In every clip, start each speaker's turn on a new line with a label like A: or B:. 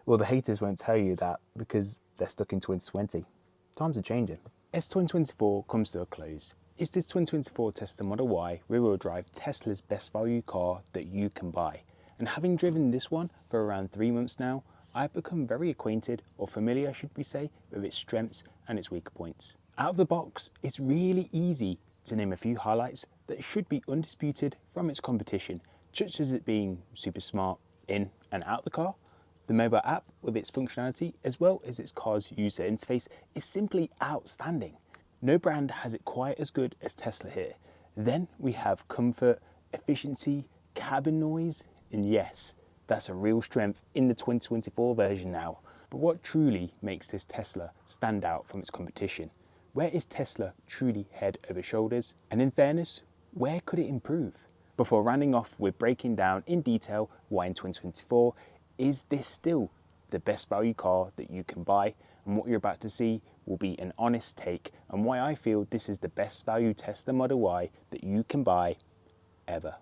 A: Well, the haters won't tell you that because they're stuck in 2020. Times are changing. As 2024 comes to a close, is this 2024 Tesla Model Y rear-wheel drive Tesla's best value car that you can buy? And having driven this one for around 3 months now, I've become very acquainted, or familiar should we say, with its strengths and its weaker points. Out of the box, it's really easy to name a few highlights that should be undisputed from its competition, such as it being super smart in and out the car. The mobile app with its functionality as well as its car's user interface is simply outstanding. No brand has it quite as good as Tesla here. Then we have comfort, efficiency, cabin noise, and yes, that's a real strength in the 2024 version now. But what truly makes this Tesla stand out from its competition? Where is Tesla truly head over shoulders? And in fairness, where could it improve? Before rounding off with breaking down in detail why in 2024 is this still the best value car that you can buy, and what you're about to see will be an honest take on why I feel this is the best value Tesla Model Y that you can buy ever.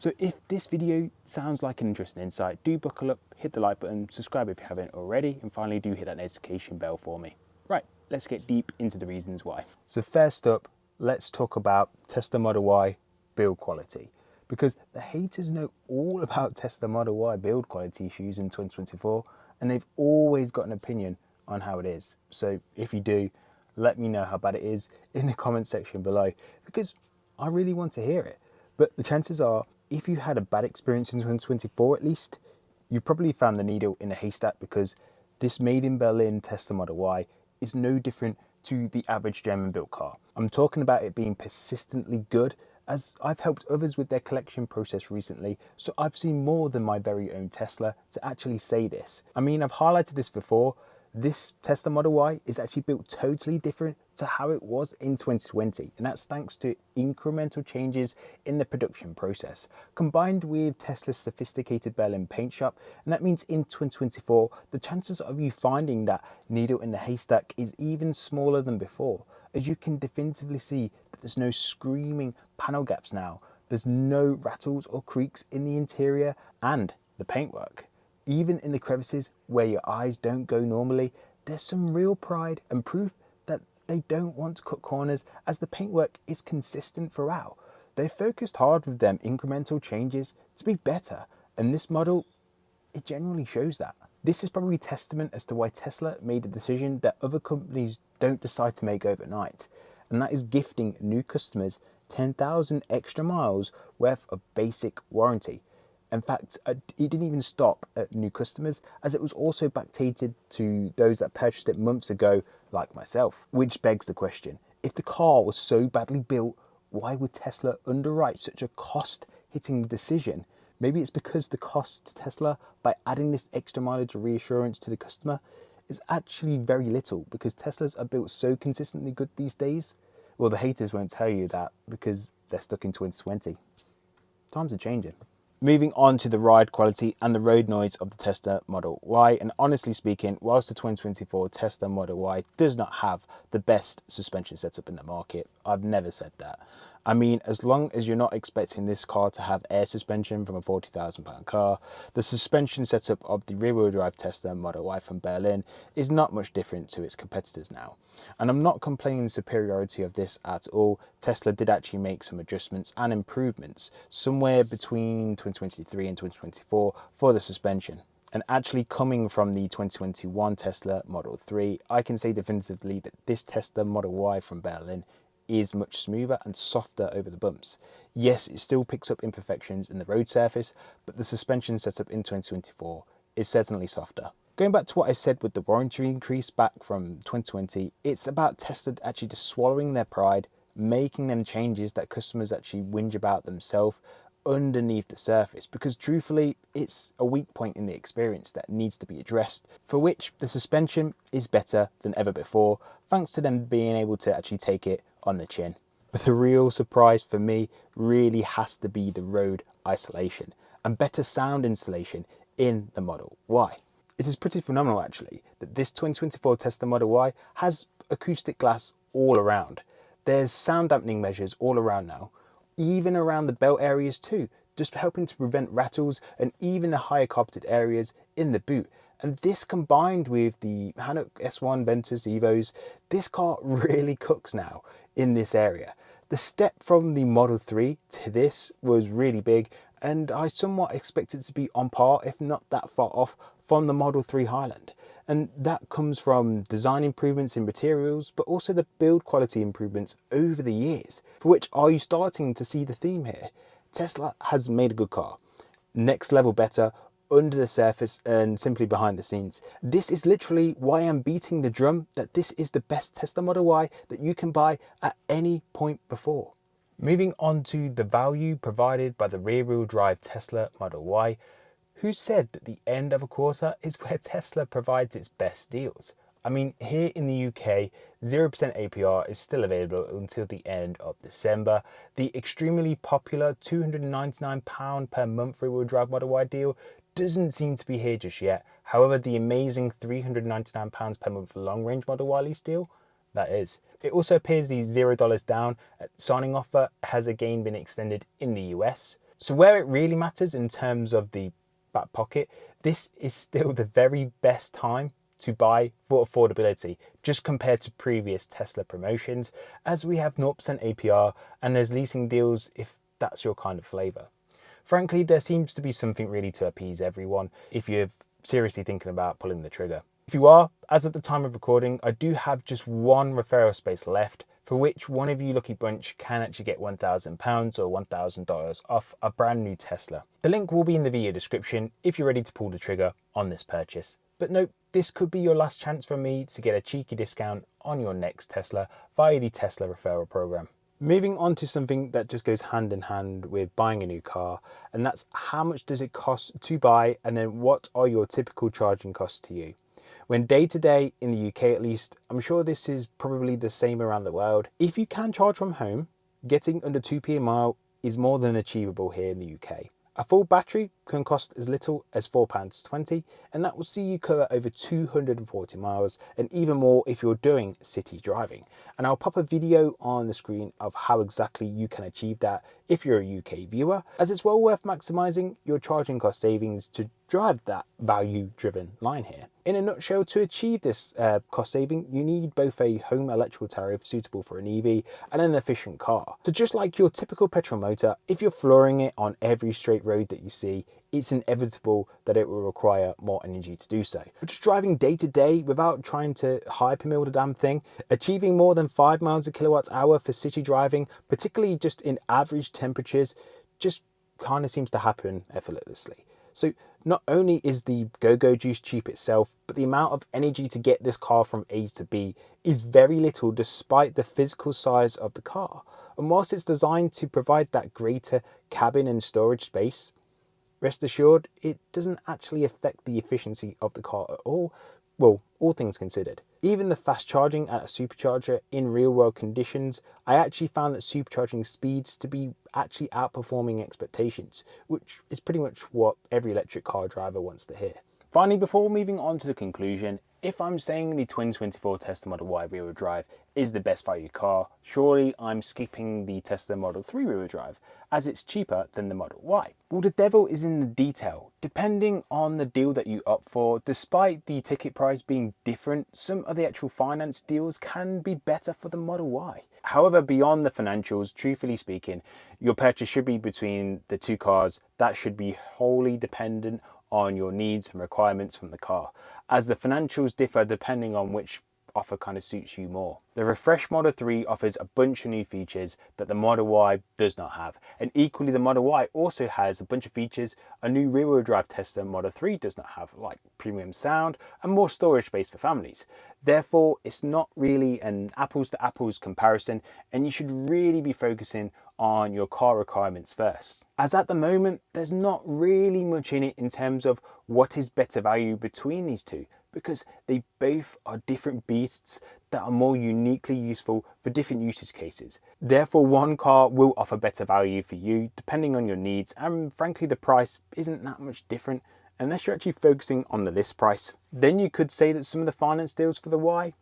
A: So if this video sounds like an interesting insight, do buckle up, hit the like button, subscribe if you haven't already, and finally do hit that notification bell for me. Right, let's get deep into the reasons why. So first up, let's talk about Tesla Model Y build quality. Because the haters know all about Tesla Model Y build quality issues in 2024, and they've always got an opinion on how it is. So if you do, let me know how bad it is in the comment section below, because I really want to hear it. But the chances are, if you had a bad experience in 2024 at least, you probably found the needle in a haystack, because this made in Berlin Tesla Model Y is no different to the average German built car. I'm talking about it being persistently good, as I've helped others with their collection process recently, so I've seen more than my very own Tesla to actually say this. I mean, I've highlighted this before. This Tesla Model Y is actually built totally different to how it was in 2020, and that's thanks to incremental changes in the production process, combined with Tesla's sophisticated Berlin paint shop. And that means in 2024, the chances of you finding that needle in the haystack is even smaller than before, as you can definitively see that there's no screaming panel gaps now, there's no rattles or creaks in the interior and the paintwork. Even in the crevices where your eyes don't go normally, there's some real pride and proof that they don't want to cut corners, as the paintwork is consistent throughout. They focused hard with them incremental changes to be better, and this model, it generally shows that. This is probably testament as to why Tesla made a decision that other companies don't decide to make overnight, and that is gifting new customers 10,000 extra miles worth of basic warranty. In fact, it didn't even stop at new customers, as it was also backdated to those that purchased it months ago, like myself. Which begs the question, if the car was so badly built, why would Tesla underwrite such a cost-hitting decision? Maybe it's because the cost to Tesla by adding this extra mileage reassurance to the customer is actually very little, because Teslas are built so consistently good these days. Well, the haters won't tell you that because they're stuck in 2020. Times are changing. Moving on to the ride quality and the road noise of the Tesla Model Y, and honestly speaking, whilst the 2024 Tesla Model Y does not have the best suspension setup in the market, I've never said that. I mean, as long as you're not expecting this car to have air suspension from a £40,000 car, the suspension setup of the rear-wheel drive Tesla Model Y from Berlin is not much different to its competitors now. And I'm not complaining the superiority of this at all. Tesla did actually make some adjustments and improvements somewhere between 2023 and 2024 for the suspension. And actually coming from the 2021 Tesla Model 3, I can say definitively that this Tesla Model Y from Berlin is much smoother and softer over the bumps. Yes, it still picks up imperfections in the road surface, but the suspension setup in 2024 is certainly softer. Going back to what I said with the warranty increase back from 2020, it's about Tesla actually just swallowing their pride, making them changes that customers actually whinge about themselves underneath the surface, because truthfully it's a weak point in the experience that needs to be addressed, for which the suspension is better than ever before, thanks to them being able to actually take it on the chin. But the real surprise for me really has to be the road isolation and better sound insulation in the Model Y. It is pretty phenomenal actually that this 2024 Tesla Model Y has acoustic glass all around. There's sound dampening measures all around now, even around the belt areas too, just helping to prevent rattles, and even the higher carpeted areas in the boot. And this combined with the Hanuk S1 Ventus Evos, this car really cooks now in this area. The step from the Model 3 to this was really big, and I somewhat expected it to be on par, if not that far off, from the Model 3 Highland. And that comes from design improvements in materials, but also the build quality improvements over the years, for which are you starting to see the theme here? Tesla has made a good car, next level better, under the surface and simply behind the scenes. This is literally why I'm beating the drum that this is the best Tesla Model Y that you can buy at any point before. Moving on to the value provided by the rear-wheel drive Tesla Model Y, who said that the end of a quarter is where Tesla provides its best deals? I mean, here in the UK, 0% APR is still available until the end of December. The extremely popular £299 per month rear-wheel drive Model Y deal doesn't seem to be here just yet. However, the amazing £399 per month long-range Model Y lease deal, that is. It also appears the $0 down signing offer has again been extended in the US. So where it really matters in terms of the back pocket, this is still the very best time to buy for affordability, just compared to previous Tesla promotions, as we have 0% APR and there's leasing deals if that's your kind of flavour. Frankly, there seems to be something really to appease everyone if you're seriously thinking about pulling the trigger. If you are, as of the time of recording, I do have just one referral space left, for which one of you lucky bunch can actually get £1,000 or $1,000 off a brand new Tesla. The link will be in the video description if you're ready to pull the trigger on this purchase. But note, this could be your last chance from me to get a cheeky discount on your next Tesla via the Tesla referral program. Moving on to something that just goes hand in hand with buying a new car, and that's how much does it cost to buy, and then what are your typical charging costs to you? When day to day, in the UK at least, I'm sure this is probably the same around the world. If you can charge from home, getting under 2p a mile is more than achievable here in the UK. A full battery can cost as little as £4.20, and that will see you cover over 240 miles, and even more if you're doing city driving. And I'll pop a video on the screen of how exactly you can achieve that if you're a UK viewer, as it's well worth maximising your charging cost savings to drive that value-driven line here. In a nutshell, to achieve this cost saving, you need both a home electrical tariff suitable for an EV and an efficient car. So just like your typical petrol motor, if you're flooring it on every straight road that you see, it's inevitable that it will require more energy to do so. But just driving day to day without trying to hypermill the damn thing, achieving more than 5 miles a kilowatt hour for city driving, particularly just in average temperatures, just kind of seems to happen effortlessly. So not only is the go-go juice cheap itself, but the amount of energy to get this car from A to B is very little despite the physical size of the car. And whilst it's designed to provide that greater cabin and storage space, rest assured, it doesn't actually affect the efficiency of the car at all. Well, all things considered. Even the fast charging at a supercharger in real world conditions, I actually found that supercharging speeds to be actually outperforming expectations, which is pretty much what every electric car driver wants to hear. Finally, before moving on to the conclusion, if I'm saying the 2024 Tesla Model Y rear-wheel drive is the best value car, surely I'm skipping the Tesla Model 3 rear-wheel drive, as it's cheaper than the Model Y. Well, the devil is in the detail. Depending on the deal that you opt for, despite the ticket price being different, some of the actual finance deals can be better for the Model Y. However, beyond the financials, truthfully speaking, your purchase should be between the two cars. That should be wholly dependent on your needs and requirements from the car, as the financials differ depending on which offer kind of suits you more. The refreshed Model 3 offers a bunch of new features that the Model Y does not have, and equally the Model Y also has a bunch of features a new rear-wheel drive Tesla Model 3 does not have, like premium sound and more storage space for families. Therefore, it's not really an apples to apples comparison, and you should really be focusing on your car requirements first. As at the moment, there's not really much in it in terms of what is better value between these two, because they both are different beasts that are more uniquely useful for different usage cases. Therefore, one car will offer better value for you depending on your needs, and frankly the price isn't that much different unless you're actually focusing on the list price. Then you could say that some of the finance deals for the Y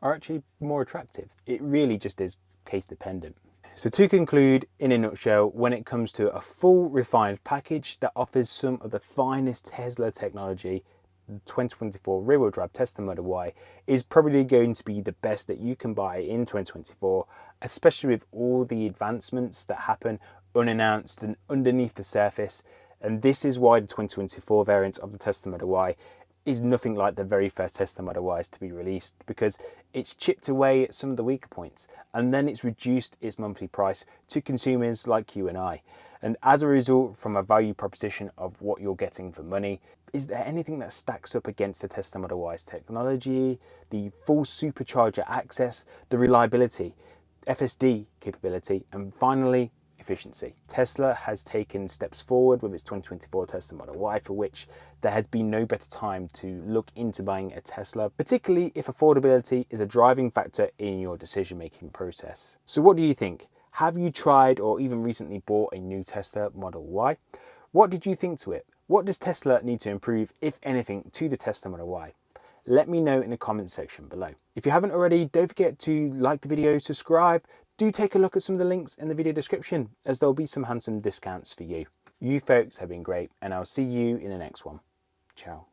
A: are actually more attractive. It really just is case dependent. So to conclude, in a nutshell, when it comes to a full refined package that offers some of the finest Tesla technology, the 2024 rear-wheel drive Tesla Model Y is probably going to be the best that you can buy in 2024, especially with all the advancements that happen unannounced and underneath the surface. And this is why the 2024 variant of the Tesla Model Y is nothing like the very first Tesla Model Ys to be released, because it's chipped away at some of the weaker points and then it's reduced its monthly price to consumers like you and I. And as a result, from a value proposition of what you're getting for money, is there anything that stacks up against the Tesla Model Y's technology, the full supercharger access, the reliability, FSD capability, and finally, efficiency? Tesla has taken steps forward with its 2024 Tesla Model Y, for which there has been no better time to look into buying a Tesla, particularly if affordability is a driving factor in your decision-making process. So what do you think? Have you tried or even recently bought a new Tesla Model Y? What did you think to it? What does Tesla need to improve, if anything, to the Tesla Model Y? Let me know in the comment section below. If you haven't already, don't forget to like the video, subscribe. Do take a look at some of the links in the video description, as there'll be some handsome discounts for you. You folks have been great, and I'll see you in the next one. Ciao.